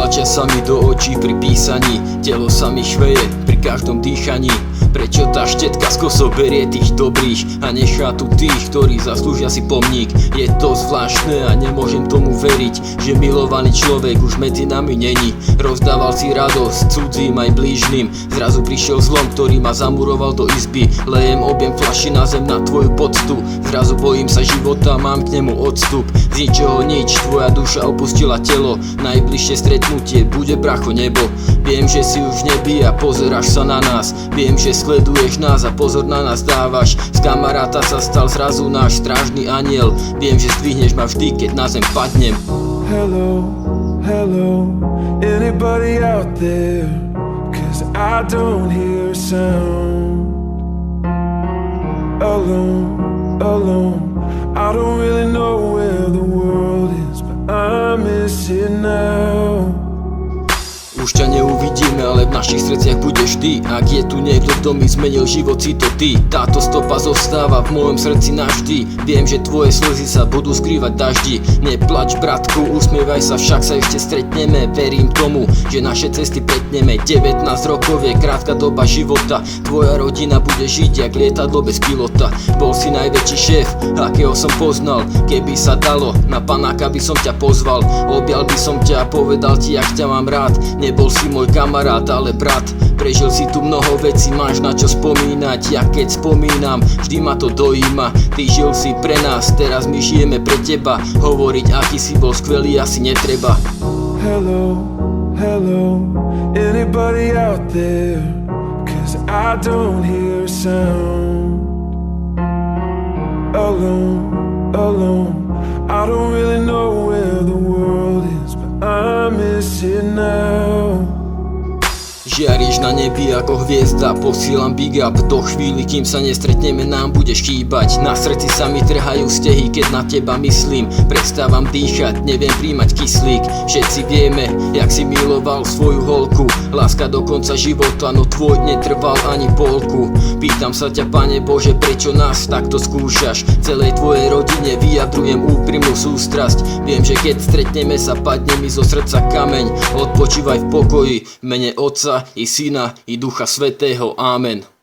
Tlačia sa mi do očí pri písaní, telo sa mi šveje pri každom dýchaní. Prečo tá štetka z kosov berie tých dobrých a nechá tu tých, ktorí zaslúžia si pomník? Je to zvláštne a nemôžem tomu veriť, že milovaný človek už medzi nami není. Rozdával si radosť cudzím aj blížnym, zrazu prišiel zlom, ktorý ma zamuroval do izby. Lejem objem fľaši na zem na tvoju poctu, zrazu bojím sa života, mám k nemu odstup. Z ničoho nič, tvoja duša opustila telo, najbližšie stretnutie bude bracho nebo. Viem, že si už v nebi a pozeráš sa na nás, viem, že sleduješ nás a pozor na nás dávaš. Z kamaráta sa stal zrazu náš strážny aniel, viem, že zdvihneš ma vždy, keď na zem padnem. Hello, hello, anybody out there? Cause I don't hear a sound. Alone, alone, I don't really know where the world is, but I miss it now. Už ťa neuvidíme, ale v našich srdciach budeš ty. Ak je tu niekto, kto mi zmenil život, si to ty. Táto stopa zostáva v mojom srdci navždy. Viem, že tvoje slzy sa budú skrývať daždi. Neplač, bratku, usmievaj sa, však sa ešte stretneme. Verím tomu, že naše cesty pretneme. 19 rokov je krátka doba života, tvoja rodina bude žiť jak lietadlo bez pilota. Bol si najväčší šéf, akého som poznal. Keby sa dalo, na panáka by som ťa pozval. Objal by som ťa a povedal ti, jak ťa mám rád. Nebol si môj kamarát, ale brat. Prežil si tu mnoho vecí, máš na čo spomínať. Ja keď spomínam, vždy ma to dojíma. Ty žil si pre nás, teraz my žijeme pre teba. Hovoriť, aký si bol skvelý, asi netreba. Hello, hello, anybody out there? Cause I don't hear a sound. Alone, alone, I don't really know where the world is, but I miss it now. Žiariš na nebi ako hviezda, posielam big up. Do chvíli, kým sa nestretneme, nám budeš chýbať. Na srdci sa mi trhajú stehy, keď na teba myslím. Prestávam dýchať, neviem príjmať kyslík. Všetci vieme, jak si miloval svoju holku. Láska do konca života, no tvoj netrval ani polku. Pýtam sa ťa, Pane Bože, prečo nás takto skúšaš? Celej tvojej rodine vyjadrujem úprimnú sústrasť. Viem, že keď stretneme sa, padne mi zo srdca kameň. Odpočívaj v pokoji, v mene Otca i Syna i Ducha Svätého. Amen.